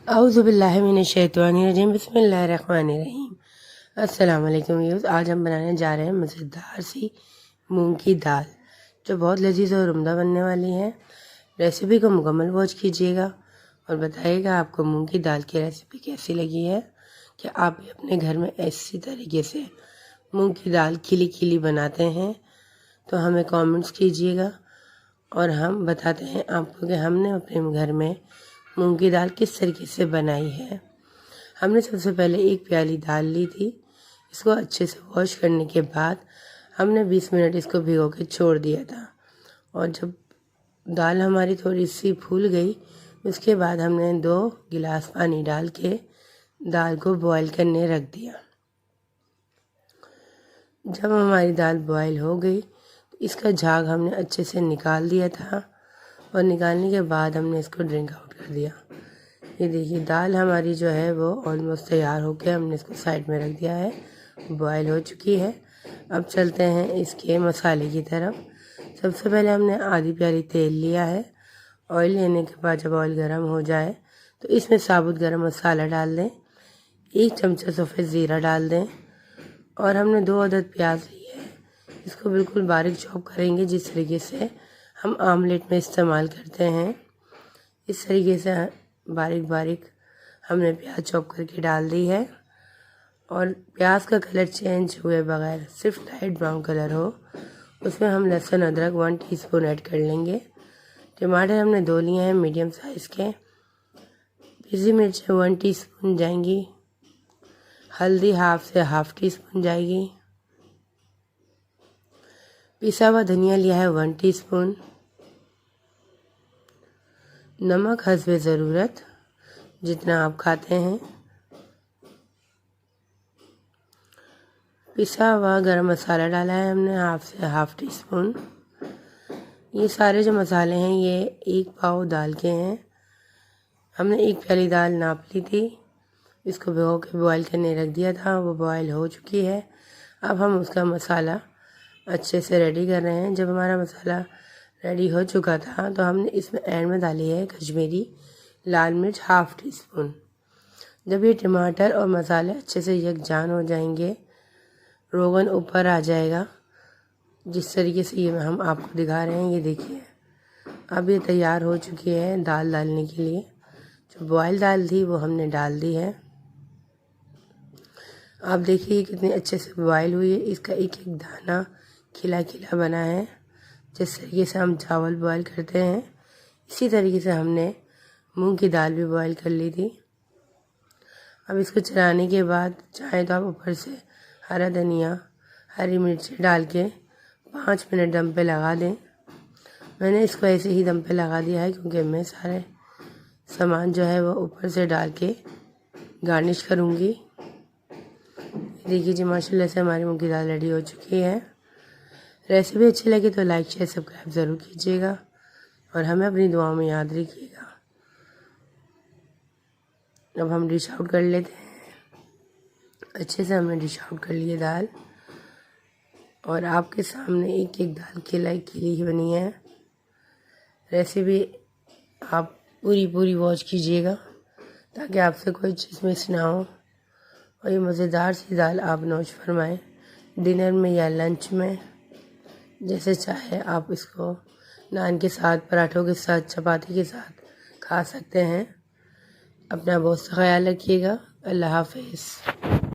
औज़ुबिल्लाहिमिनश्शैतानिर्रजीम बिस्मिल्लाहिर्रहमानिर्रहीम। अस्सलाम वालेकुम व्यूअर्स। आज हम बनाने जा रहे हैं मज़ेदार सी मूंग की दाल, जो बहुत लजीज और उम्दा बनने वाली है। रेसिपी को मुकम्मल वॉच कीजिएगा और बताइएगा आपको मूंग की दाल की रेसिपी कैसी लगी है। कि आप भी अपने घर में ऐसी तरीके से मूंग की दाल खिली खिली बनाते हैं तो हमें कमेंट्स कीजिएगा और हम बताते हैं आपको कि हमने अपने घर में मूंग की दाल किस तरीके से बनाई है। हमने सबसे पहले एक प्याली दाल ली थी। इसको अच्छे से वॉश करने के बाद हमने 20 मिनट इसको भिगो के छोड़ दिया था और जब दाल हमारी थोड़ी सी फूल गई उसके बाद हमने 2 गिलास पानी डाल के दाल को बॉईल करने रख दिया। जब हमारी दाल बॉईल हो गई तो इसका झाग हमने अच्छे से निकाल दिया था और निकालने के बाद हमने इसको ड्रिंक आउट कर दिया। ये देखिए दाल हमारी जो है वो ऑलमोस्ट तैयार हो गया, हमने इसको साइड में रख दिया है, बॉईल हो चुकी है। अब चलते हैं इसके मसाले की तरफ। सबसे पहले हमने आधी प्याली तेल लिया है। ऑयल लेने के बाद जब ऑयल गर्म हो जाए तो इसमें साबुत गरम मसाला डाल दें, 1 चमचा सफ़ेद ज़ीरा डाल दें और हमने 2 अदद प्याज लिए है। इसको बिल्कुल बारीक चॉप करेंगे जिस तरीके से हम आमलेट में इस्तेमाल करते हैं। इस तरीके से बारीक बारीक हमने प्याज चॉप करके डाल दी है और प्याज का कलर चेंज हुए बगैर सिर्फ लाइट ब्राउन कलर हो उसमें हम लहसुन अदरक 1 टीस्पून ऐड कर लेंगे। टमाटर हमने 2 लिए हैं मीडियम साइज़ के। पीसी मिर्च 1 टीस्पून जाएंगी। हल्दी हाफ टीस्पून जाएगी। पिसा हुआ धनिया लिया है 1 टीस्पून। नमक हस्बे ज़रूरत जितना आप खाते हैं। पिसा हुआ गरम मसाला डाला है हमने हाफ टीस्पून। ये सारे जो मसाले हैं ये 1 पाव दाल के हैं। हमने 1 प्याली दाल नाप ली थी, इसको भिगो के बॉईल करने रख दिया था, वो बॉईल हो चुकी है। अब हम उसका मसाला अच्छे से रेडी कर रहे हैं। जब हमारा मसाला रेडी हो चुका था तो हमने इसमें एंड में डाली है कश्मीरी लाल मिर्च हाफ टीस्पून। जब ये टमाटर और मसाले अच्छे से यकजान हो जाएंगे, रोगन ऊपर आ जाएगा जिस तरीके से ये हम आपको दिखा रहे हैं, ये देखिए अब ये तैयार हो चुकी है दाल डालने के लिए। जो बॉयल दाल थी वो हमने डाल दी है। आप देखिए कितनी अच्छे से बॉयल हुई है, इसका एक एक दाना खिला खिला बना है। जिस तरीके से हम चावल बॉयल करते हैं इसी तरीके से हमने मूंग की दाल भी बॉयल कर ली थी। अब इसको चलाने के बाद चाहे तो आप ऊपर से हरा धनिया हरी मिर्च डाल के 5 मिनट दम पे लगा दें। मैंने इसको ऐसे ही दम पे लगा दिया है क्योंकि मैं सारे सामान जो है वो ऊपर से डाल के गार्निश करूँगी। देखिए जी माशाल्लाह से हमारी मूंग की दाल रेडी हो चुकी है। रेसिपी अच्छी लगी तो लाइक शेयर सब्सक्राइब ज़रूर कीजिएगा और हमें अपनी दुआओं में याद रखिएगा। अब हम डिश आउट कर लेते हैं। अच्छे से हमने डिश आउट कर लिए दाल और आपके सामने एक एक दाल खिली ही बनी है। रेसिपी आप पूरी वॉच कीजिएगा ताकि आपसे कोई चीज़ मिस ना हो और ये मज़ेदार सी दाल आप नोश फरमाएँ डिनर में या लंच में, जैसे चाहे आप इसको नान के साथ, पराठों के साथ, चपाती के साथ खा सकते हैं। अपना बहुत सा ख्याल रखिएगा। अल्लाह हाफ़िज़।